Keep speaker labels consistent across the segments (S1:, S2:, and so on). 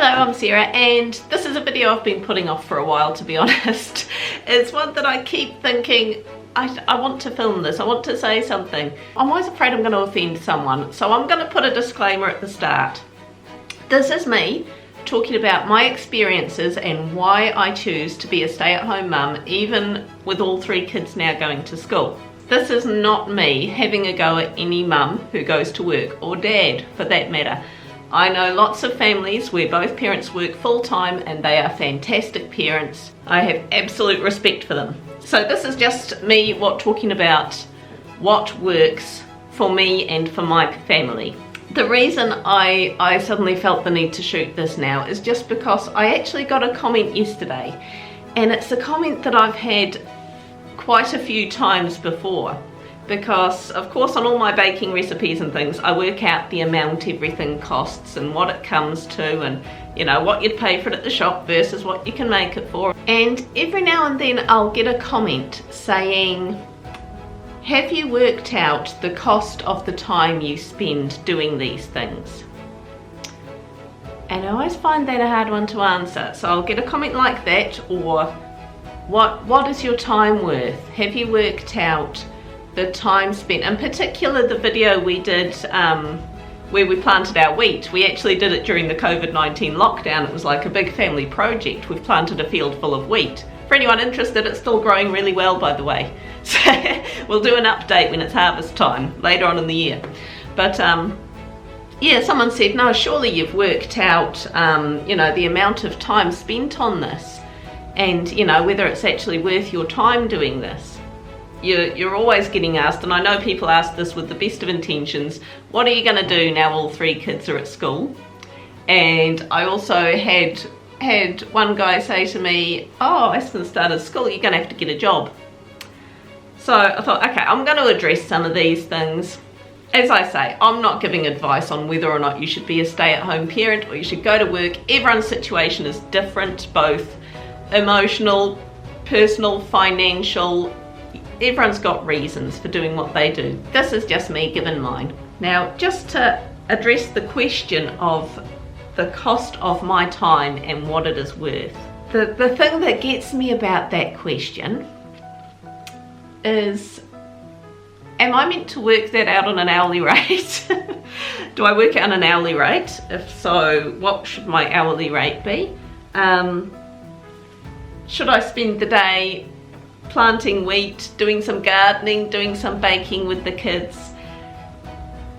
S1: Hello, I'm Sarah, and this is a video I've been putting off for a while, to be honest. It's one that I keep thinking, I want to film this, I want to say something. I'm always afraid I'm going to offend someone, so I'm going to put a disclaimer at the start. This is me talking about my experiences and why I choose to be a stay-at-home mum, even with all 3 kids now going to school. This is not me having a go at any mum who goes to work, or dad for that matter. I know lots of families where both parents work full-time and they are fantastic parents. I have absolute respect for them. So this is just me talking about what works for me and for my family. The reason I suddenly felt the need to shoot this now is just because I actually got a comment yesterday, and it's a comment that I've had quite a few times before. Because of course on all my baking recipes and things I work out the amount everything costs and what it comes to, and you know what you'd pay for it at the shop versus what you can make it for. And every now and then I'll get a comment saying, have you worked out the cost of the time you spend doing these things? And I always find that a hard one to answer. So I'll get a comment like that, or what is your time worth? Have you worked out the time spent? In particular, the video we did where we planted our wheat, we actually did it during the COVID-19 lockdown. It was like a big family project. We've planted a field full of wheat. For anyone interested, it's still growing really well, by the way. So we'll do an update when it's harvest time later on in the year. But yeah, someone said, no, surely you've worked out you know, the amount of time spent on this, and you know, whether it's actually worth your time doing this. You're always getting asked, and I know people ask this with the best of intentions, what are you going to do now all 3 kids are at school? And I also had one guy say to me, oh, Aspen started school, you're going to have to get a job. So I thought, okay, I'm going to address some of these things. As I say, I'm not giving advice on whether or not you should be a stay-at-home parent or you should go to work. Everyone's situation is different, both emotional, personal, financial. Everyone's got reasons for doing what they do. This is just me giving mine. Now, just to address the question of the cost of my time and what it is worth. The thing that gets me about that question is, am I meant to work that out on an hourly rate? Do I work out on an hourly rate? If so, what should my hourly rate be? Should I spend the day planting wheat, doing some gardening, doing some baking with the kids,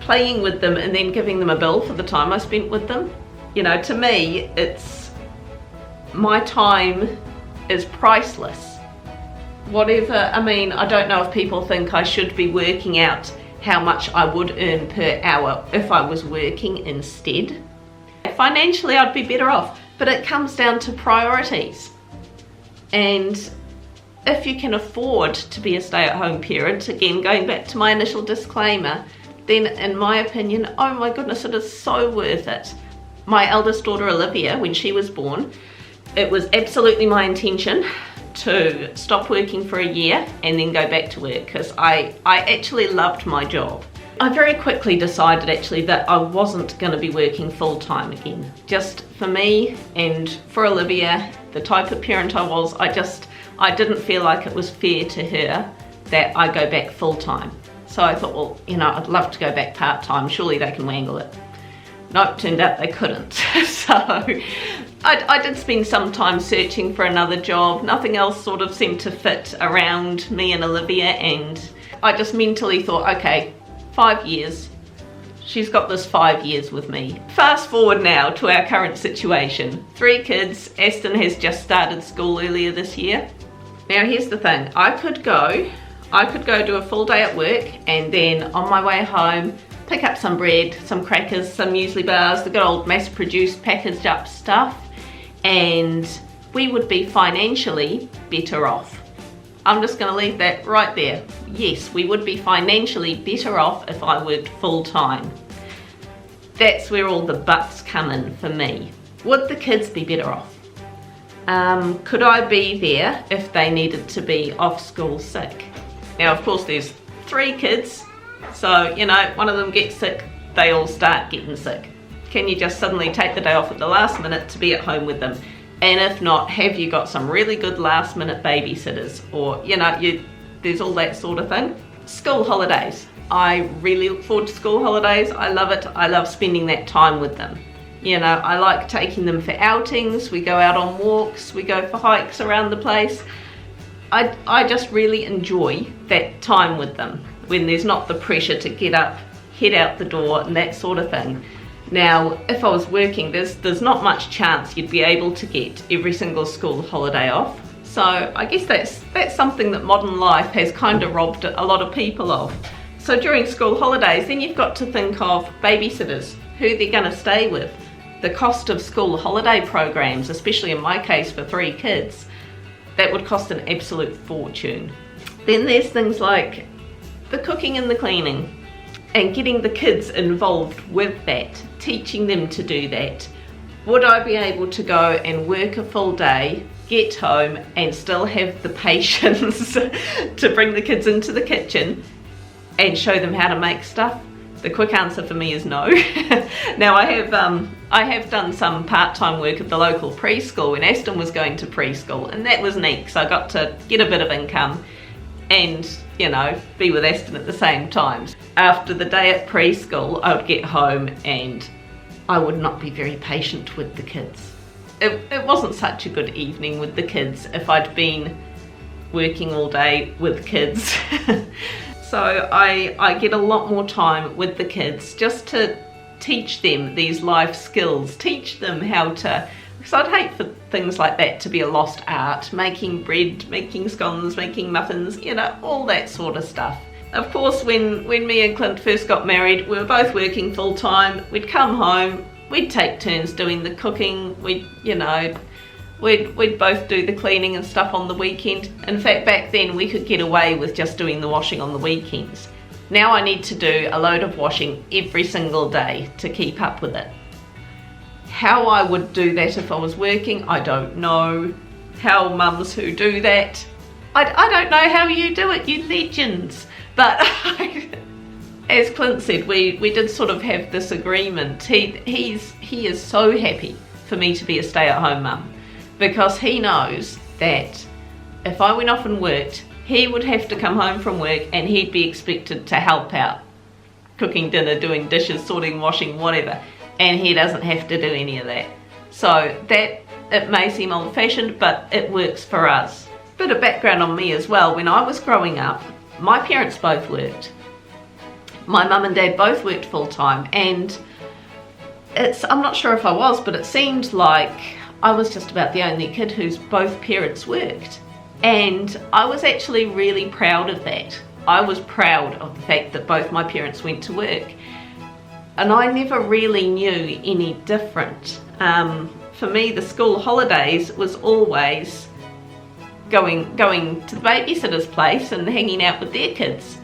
S1: playing with them, and then giving them a bill for the time I spent with them? You know, to me, it's, my time is priceless. Whatever, I mean, I don't know if people think I should be working out how much I would earn per hour if I was working instead. Financially, I'd be better off, but it comes down to priorities. And if you can afford to be a stay-at-home parent, again, going back to my initial disclaimer, then in my opinion, oh my goodness, it is so worth it. My eldest daughter Olivia, when she was born, it was absolutely my intention to stop working for a year and then go back to work, because I actually loved my job. I very quickly decided actually that I wasn't going to be working full-time again. Just for me and for Olivia, the type of parent I was, I didn't feel like it was fair to her that I go back full-time. So I thought, well, you know, I'd love to go back part-time, surely they can wangle it. Nope, turned out they couldn't. So I did spend some time searching for another job. Nothing else sort of seemed to fit around me and Olivia, and I just mentally thought, okay, 5 years. She's got this 5 years with me. Fast forward now to our current situation. 3 kids, Aston has just started school earlier this year. Now here's the thing, I could go do a full day at work and then on my way home pick up some bread, some crackers, some muesli bars, the good old mass-produced packaged up stuff, and we would be financially better off. I'm just going to leave that right there. Yes, we would be financially better off if I worked full-time. That's where all the buts come in for me. Would the kids be better off? Could I be there if they needed to be off school sick? Now, of course, there's 3 kids, so, you know, one of them gets sick, they all start getting sick. Can you just suddenly take the day off at the last minute to be at home with them? And if not, have you got some really good last minute babysitters? Or, you know, there's all that sort of thing. School holidays. I really look forward to school holidays. I love it. I love spending that time with them. You know, I like taking them for outings. We go out on walks. We go for hikes around the place. I just really enjoy that time with them when there's not the pressure to get up, head out the door and that sort of thing. Now, if I was working, there's not much chance you'd be able to get every single school holiday off. So I guess that's something that modern life has kind of robbed a lot of people of. So during school holidays, then you've got to think of babysitters, who they're going to stay with, the cost of school holiday programs, especially in my case for 3 kids, that would cost an absolute fortune. Then there's things like the cooking and the cleaning, and getting the kids involved with that, teaching them to do that. Would I be able to go and work a full day, get home and still have the patience to bring the kids into the kitchen and show them how to make stuff? The quick answer for me is no. Now I have done some part-time work at the local preschool when Aston was going to preschool, and that was neat because I got to get a bit of income and, you know, be with Aston at the same time. After the day at preschool, I would get home and I would not be very patient with the kids. It wasn't such a good evening with the kids if I'd been working all day with kids. So I get a lot more time with the kids just to teach them these life skills, teach them how to, because I'd hate for things like that to be a lost art, making bread, making scones, making muffins, you know, all that sort of stuff. Of course, when me and Clint first got married, we were both working full time. We'd come home, we'd take turns doing the cooking, we'd both do the cleaning and stuff on the weekend. In fact, back then we could get away with just doing the washing on the weekends. Now I need to do a load of washing every single day to keep up with it. How I would do that if I was working, I don't know. How mums who do that, I don't know how you do it, you legends. But as Clint said, we did sort of have this agreement. He is so happy for me to be a stay-at-home mum, because he knows that if I went off and worked, he would have to come home from work and he'd be expected to help out, cooking dinner, doing dishes, sorting, washing, whatever, and he doesn't have to do any of that. So that, it may seem old-fashioned, but it works for us. Bit of background on me as well. When I was growing up, my parents both worked. My mum and dad both worked full-time, and I'm not sure if I was, but it seemed like I was just about the only kid whose both parents worked. And I was actually really proud of that. I was proud of the fact that both my parents went to work. And I never really knew any different. For me, the school holidays was always going to the babysitter's place and hanging out with their kids.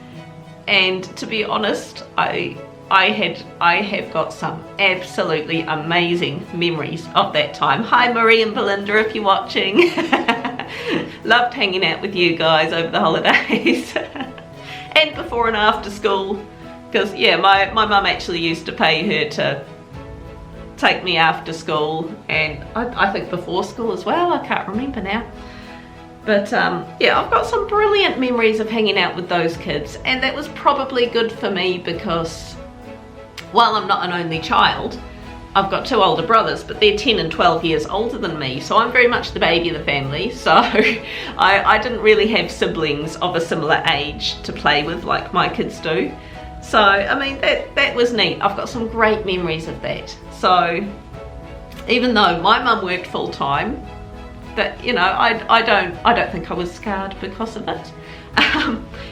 S1: And to be honest, I have got some absolutely amazing memories of that time. Hi Marie and Belinda, if you're watching. Loved hanging out with you guys over the holidays. And before and after school, because yeah, my mum actually used to pay her to take me after school, and I think before school as well, I can't remember now. But yeah, I've got some brilliant memories of hanging out with those kids, and that was probably good for me because while I'm not an only child, I've got 2 older brothers, but they're 10 and 12 years older than me, so I'm very much the baby of the family. So I didn't really have siblings of a similar age to play with like my kids do. So I mean, that was neat. I've got some great memories of that. So even though my mum worked full time, that, you know, I don't think I was scarred because of it.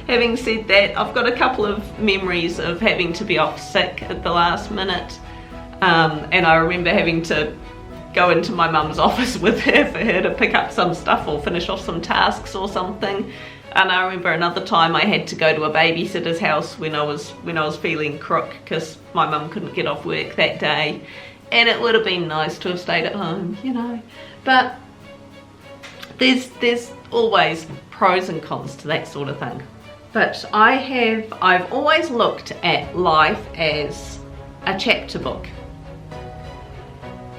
S1: Having said that, I've got a couple of memories of having to be off sick at the last minute, and I remember having to go into my mum's office with her for her to pick up some stuff or finish off some tasks or something. And I remember another time I had to go to a babysitter's house when I was feeling crook because my mum couldn't get off work that day, and it would have been nice to have stayed at home, you know. But there's always pros and cons to that sort of thing. But I've always looked at life as a chapter book.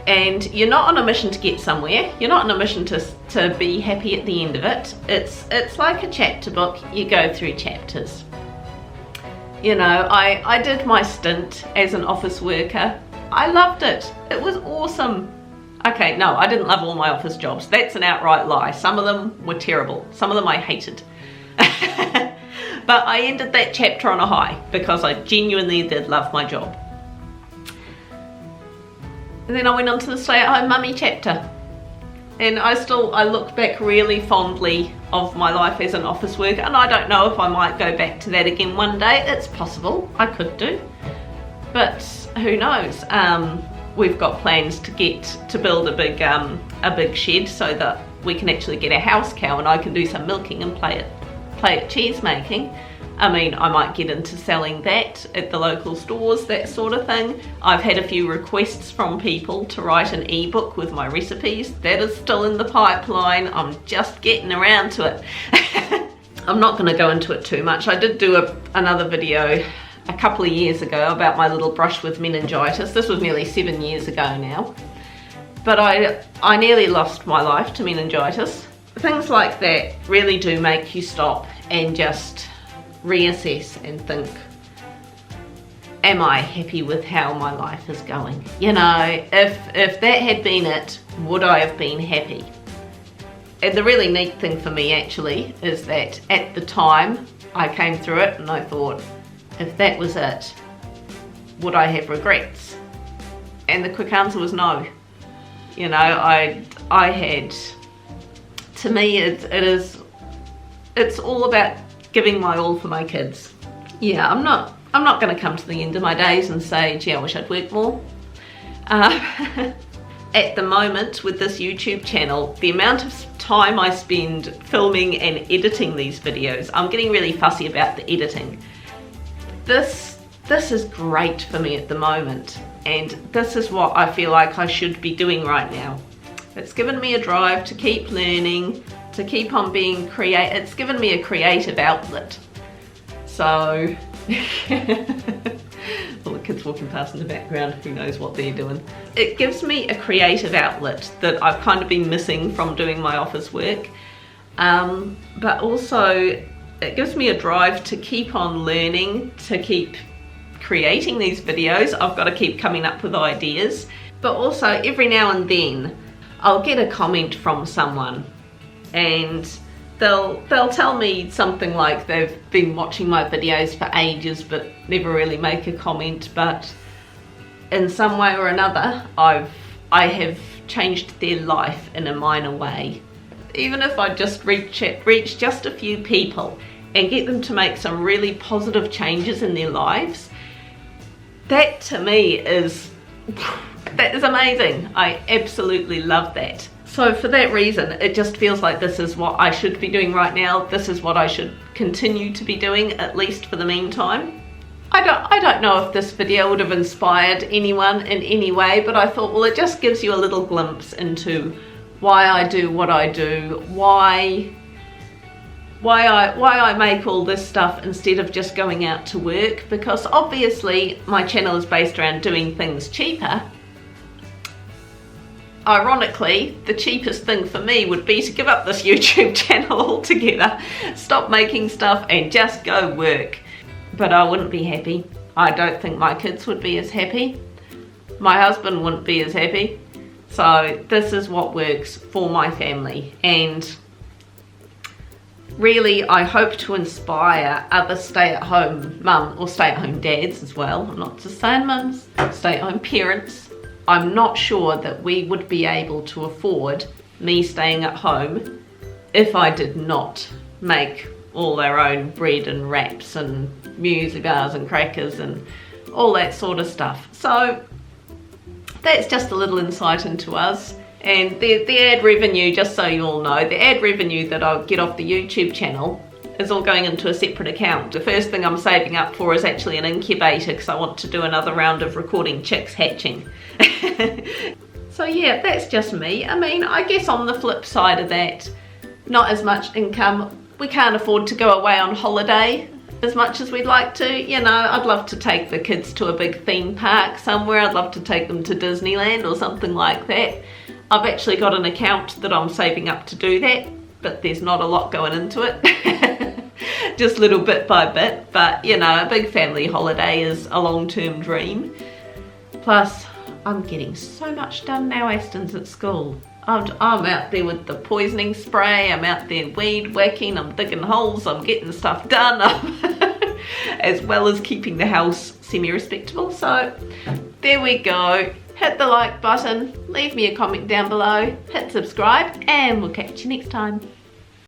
S1: And you're not on a mission to get somewhere. You're not on a mission to be happy at the end of it. It's like a chapter book. You go through chapters. You know, I did my stint as an office worker. I loved it. It was awesome. Okay, no, I didn't love all my office jobs. That's an outright lie. Some of them were terrible. Some of them I hated. But I ended that chapter on a high because I genuinely did love my job. And then I went on to the stay-at-home mummy chapter. And I look back really fondly of my life as an office worker, and I don't know if I might go back to that again one day. It's possible, I could do. But who knows? We've got plans to build a big shed so that we can actually get a house cow and I can do some milking and play at cheese making. I mean, I might get into selling that at the local stores, that sort of thing. I've had a few requests from people to write an ebook with my recipes. That is still in the pipeline. I'm just getting around to it. I'm not going to go into it too much. I did do another video a couple of years ago about my little brush with meningitis. This was nearly 7 years ago now. But I nearly lost my life to meningitis. Things like that really do make you stop and just reassess and think, am I happy with how my life is going? You know, if that had been it, would I have been happy? And the really neat thing for me actually is that at the time I came through it and I thought, if that was it, would I have regrets? And the quick answer was no. You know, I had, to me it's all about giving my all for my kids. Yeah, I'm not going to come to the end of my days and say, gee, I wish I'd worked more. At the moment with this YouTube channel, the amount of time I spend filming and editing these videos, I'm getting really fussy about the editing. This is great for me at the moment, and this is what I feel like I should be doing right now. It's given me a drive to keep learning, to keep on being creative. It's given me a creative outlet. So, well, the kids walking past in the background, who knows what they're doing. It gives me a creative outlet that I've kind of been missing from doing my office work. But also, it gives me a drive to keep on learning, to keep creating these videos. I've got to keep coming up with ideas. But also, every now and then, I'll get a comment from someone and they'll tell me something like they've been watching my videos for ages but never really make a comment, but in some way or another I have changed their life in a minor way. Even if I just reach just a few people and get them to make some really positive changes in their lives, that to me is amazing. I absolutely love that. So for that reason, it just feels like this is what I should be doing right now. This is what I should continue to be doing, at least for the meantime. I don't know if this video would have inspired anyone in any way, but I thought, well, it just gives you a little glimpse into why I do what I do, why I make all this stuff instead of just going out to work, because obviously my channel is based around doing things cheaper. Ironically, the cheapest thing for me would be to give up this YouTube channel altogether, stop making stuff and just go work. But I wouldn't be happy. I don't think my kids would be as happy. My husband wouldn't be as happy. So this is what works for my family. And really, I hope to inspire other stay-at-home mums or stay-at-home dads as well. I'm not just saying mums, stay-at-home parents. I'm not sure that we would be able to afford me staying at home if I did not make all our own bread and wraps and muesli bars and crackers and all that sort of stuff. So that's just a little insight into us. And the ad revenue, just so you all know, the ad revenue that I'll get off the YouTube channel is all going into a separate account. The first thing I'm saving up for is actually an incubator because I want to do another round of recording chicks hatching. So yeah, that's just me. I mean, I guess on the flip side of that, not as much income. We can't afford to go away on holiday as much as we'd like to. You know, I'd love to take the kids to a big theme park somewhere. I'd love to take them to Disneyland or something like that. I've actually got an account that I'm saving up to do that, but there's not a lot going into it. Just little bit by bit, but you know, a big family holiday is a long-term dream. Plus, I'm getting so much done now Aston's at school. I'm out there with the poisoning spray, I'm out there weed whacking, I'm digging holes, I'm getting stuff done, as well as keeping the house semi-respectable. So there we go. Hit the like button, leave me a comment down below, hit subscribe, and we'll catch you next time.